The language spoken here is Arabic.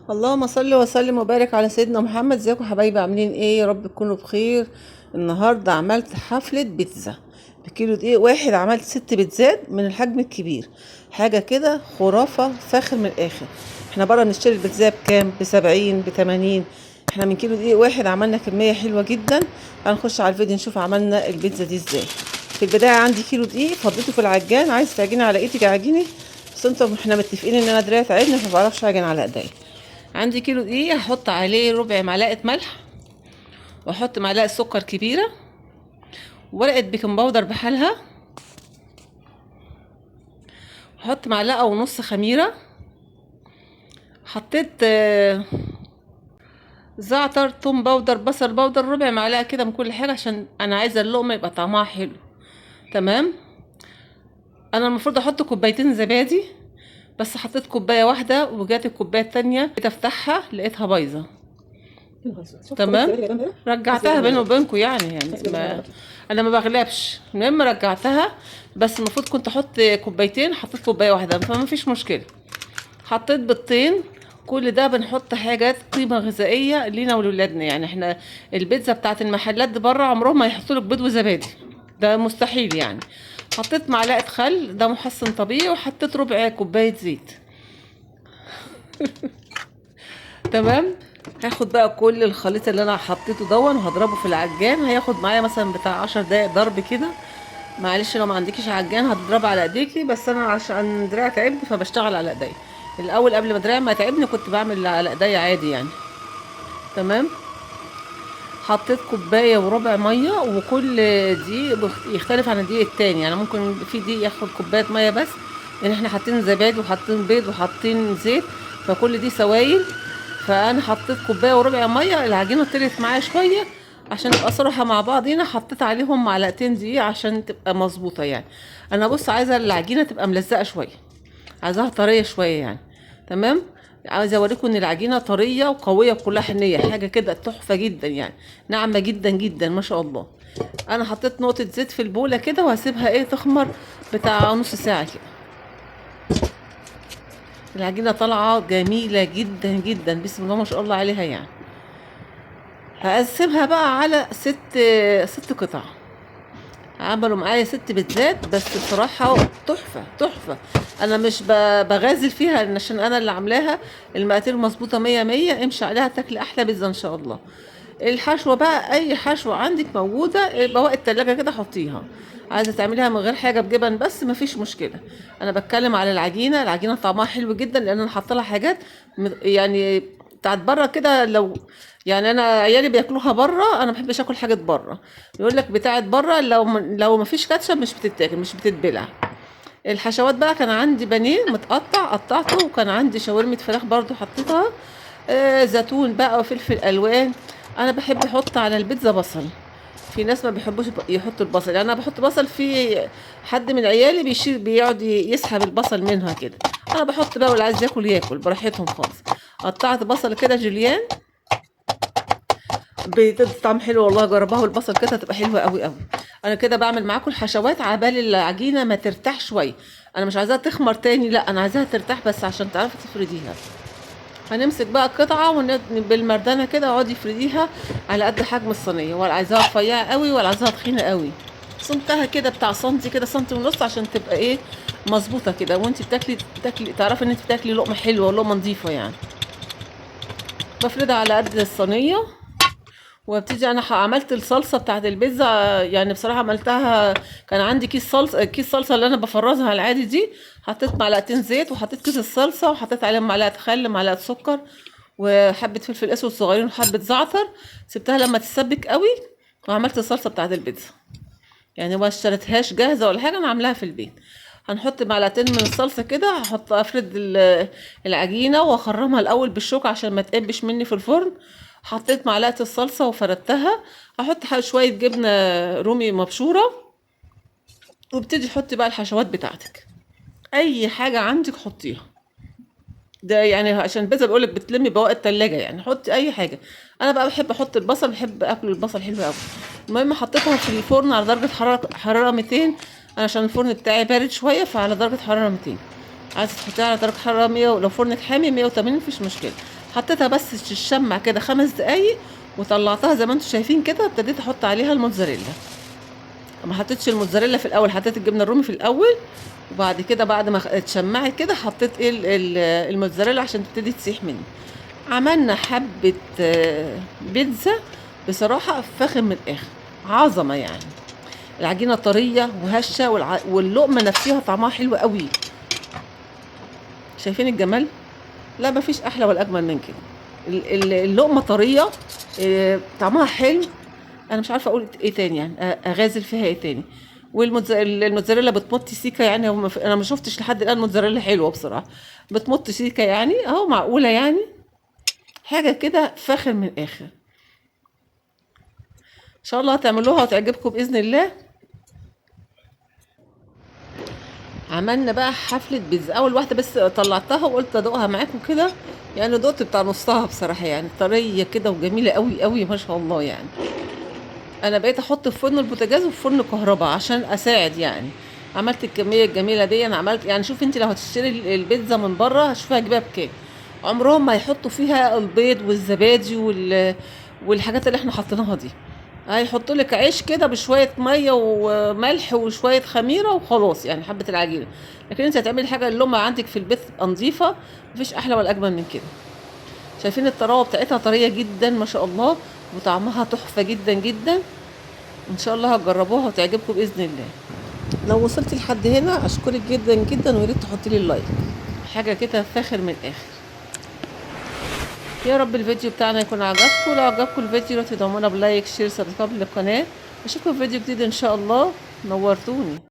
اللهم صل وسلم وبارك على سيدنا محمد. ازيكم حبايبي؟ عاملين ايه؟ يا رب تكونوا بخير. النهارده عملت حفلة بيتزا بكيلو دقيق واحد. عملت 6 بيتزات من الحجم الكبير، حاجة كده خرافة فاخر من الاخر. احنا بره نشتري البيتزا بكام؟ ب70 ب80. احنا من كيلو دقيق واحد عملنا كمية حلوة جدا. هنخش على الفيديو نشوف عملنا البيتزا دي ازاي. في البداية عندي كيلو دقيق فضيته في العجان. عايز تعجني على ايدك عجيني، بس احنا متفقين ان انا دراعي تعبني فمبعرفش اعجن على ايديا. عندي كيلو دقيق هحط عليه ربع معلقه ملح، واحط معلقه سكر كبيره، ورقه بيكنج باودر بحالها، واحط معلقه ونص خميره. حطيت زعتر، توم باودر، بصل باودر، ربع معلقه كده من كل حاجه عشان انا عايزه اللقمه يبقى طعمها حلو. تمام. انا المفروض احط كوبايتين زبادي، بس حطيت كوبايه واحده، وجات الكوبايه التانية جيت افتحها لقيتها بايظه. تمام. رجعتها بيني وبينكم يعني انا ما بغلبش. المهم رجعتها، بس المفروض كنت احط كوبايتين، حطيت كوبايه واحده فما فيش مشكله. حطيت بيضتين. كل ده بنحط حاجات قيمه غذائيه لينا ولولادنا. يعني احنا البيتزا بتاعت المحلات دي بره عمرهم ما يحطوا لك بيض وزبادي، ده مستحيل يعني. حطيت معلقه خل، ده محسن طبيعي، وحطيت ربع كوبايه زيت. تمام. هاخد بقى كل الخليط اللي انا حطيته دون وهضربه في العجان. هياخد معايا مثلا بتاع 10 دقايق ضرب كده. معلش لو ما عندكيش عجان هتضرب على ايديكي، بس انا عشان دراعي تعبني فبشتغل على ايديا. الاول قبل ما دراعي ما تعبني كنت بعمل على ايديا عادي يعني. تمام. حطيت كوبايه وربع ميه، وكل دقيق يختلف عن الدقيق التاني. يعني ممكن في دقيق ياخد كوبايه ميه بس، لان احنا حاطين زبادي وحاطين بيض وحاطين زيت، فكل دي سوائل. فانا حطيت كوبايه وربع ميه. العجينه طلعت معايا شويه، عشان نبقى صراحه مع بعضينا حطيت عليهم معلقتين دقيق عشان تبقى مظبوطه يعني. انا بص عايزه العجينه تبقى ملزقه شويه، عايزاها طريه شويه يعني. تمام. عايزه اوريكم ان العجينه طريه وقويه وكلها حنيه، حاجه كده تحفه جدا يعني، ناعمه جدا جدا ما شاء الله. انا حطيت نقطه زيت في البوله كده، وهسيبها تخمر بتاع نص ساعه كده. العجينه طالعه جميله جدا جدا، بسم الله ما شاء الله عليها يعني. هقسمها بقى على ست قطع. عملوا معايا 6 بيتزات، بس بصراحة تحفة تحفة. انا مش بغازل فيها عشان انا اللي عاملاها. المقادير مظبوطة مية مية، امشي عليها تاكلي احلى بيتزا ان شاء الله. الحشوة بقى اي حشوة عندك موجودة بواقي التلاجة كده حطيها. عايزة تعمليها من غير حاجة بجبن بس مفيش مشكلة. انا بتكلم على العجينة. العجينة طعمها حلو جدا لان انا حاطه لها حاجات يعني بتاعت بره كده. لو يعني انا عيالي بياكلوها بره، انا ما بحبش اكل حاجه بره. يقول لك بتاعت بره لو ما فيش كاتشب مش بتتاكل، مش بتتبلع. الحشوات بقى كان عندي بانيه متقطع قطعته، وكان عندي شاورمه فراخ برضو حطيتها. زيتون بقى وفلفل الوان. انا بحب احط على البيتزا بصل. في ناس ما بيحبوش يحطوا البصل، يعني انا بحط بصل. في حد من عيالي بيقعد يسحب البصل منها كده. انا بحط بقى، واللي عايز ياكل ياكل براحتهم خالص. قطعت بصل كده جوليان، بتدي طعم حلو والله. جربها والبصل كده هتبقى حلوه قوي قوي. انا كده بعمل معاكم الحشوات عبال العجينه ما ترتاح شويه. انا مش عايزاها تخمر تاني، لا انا عايزاها ترتاح بس عشان تعرفي تفرديها. هنمسك بقى القطعه بالمردانه كده، اقعدي افرديها على قد حجم الصينيه، ولا عايزاها رفيعه قوي ولا عايزاها تخينه قوي. سمكها كده بتاع سنتي كده، سنتي ونص، عشان تبقى مظبوطه كده. وانت بتاكلي تعرفي ان انت بتاكلي لقمه حلوه ولقمه نظيفه يعني. بفردها على قد الصينيه. وابتدي انا عملت الصلصه بتاعت البيتزا. يعني بصراحه عملتها. كان عندي كيس صلصه اللي انا بفرزها على العادي دي. حطيت معلقتين زيت، وحطيت كيس الصلصه، وحطيت عليهم معلقه خل، معلقه سكر، وحبه فلفل اسود صغيرين، وحبه زعتر. سبتها لما تتسبك قوي، وعملت الصلصه بتاعت البيتزا. يعني ما اشتريتهاش جاهزه ولا حاجه، انا عاملاها في البيت. هنحط معلقتين من الصلصه كده. افرد العجينه واخرمها الاول بالشوكه عشان ما تقبش مني في الفرن. حطيت معلقه الصلصه وفردتها. هحط شويه جبنه رومي مبشوره. وابتدي تحطي بقى الحشوات بتاعتك. اي حاجه عندك حطيها. ده يعني عشان البيتزا بقولك بتلمي بواقي التلاجة، يعني حطي اي حاجه. انا بقى بحب احط البصل، بحب اكل البصل حلو قوي. المهم حطيتها في الفرن على درجه حراره 200. انا عشان الفرن بتاعي بارد شويه، فعلى درجه حراره 200. عايزه تحطيها على درجه حراره 100، لو فرنك حامي 180 مفيش مشكله. حطيتها بس تشمع كده 5 دقايق، وطلعتها زي ما انتم شايفين كده. ابتديت احط عليها الموتزاريلا. ما حطيتش الموتزاريلا في الاول، حطيت الجبنه الرومي في الاول، وبعد كده بعد ما اتشمعت كده حطيت ايه الموتزاريلا عشان تبتدي تسيح مني. عملنا حبه بيتزا بصراحه فاخر من الاخر، عظمه يعني. العجينه طريه وهشه، واللقمه نفسها طعمها حلو قوي. شايفين الجمال؟ لا مفيش احلى ولا اجمل من كده. اللقمه طريه، طعمها حلو. انا مش عارفه اقول ايه تاني يعني، اغازل فيها ايه تاني. والموتزاريلا بتمط سيكه يعني. انا ما شفتش لحد الان موتزاريلا حلوه بصراحه. بتمط سيكه يعني اهو، معقوله يعني. حاجه كده فاخر من الاخر. ان شاء الله هتعملوها وتعجبكم باذن الله. عملنا بقى حفله بيتزا. اول واحده بس طلعتها وقلت ادوقها معاكم كده، يعني دقت بتاع نصها بصراحه، يعني طريه كده وجميله قوي قوي ما شاء الله يعني. انا بقيت احط في فرن البوتاجاز وفي فرن كهرباء عشان اساعد يعني. عملت الكميه الجميله دي. انا عملت يعني، شوف انت لو هتشتري البيتزا من بره هتشوفها هتجيبها بكام. عمرهم ما يحطوا فيها البيض والزبادي والحاجات اللي احنا حاطيناها دي. هيحطوا لك عيش كده بشويه ميه وملح وشويه خميره وخلاص، يعني حبه العجينه. لكن انت هتعملي حاجه اللقمه عندك في البيت تبقى نظيفه. مفيش احلى ولا اجمل من كده. شايفين الطراوه بتاعتها طريه جدا ما شاء الله، وطعمها تحفه جدا جدا. ان شاء الله هتجربوها وتعجبكم باذن الله. لو وصلتي لحد هنا اشكرك جدا جدا، ويا ريت تحطي لي اللايك. حاجه كده فاخر من الاخر. يا رب الفيديو بتاعنا يكون عجبكم. لو عجبكم الفيديو لا تدعمونا بلايك شير سبسكرايب للقناه. اشوفكم في فيديو جديد ان شاء الله. نورتوني.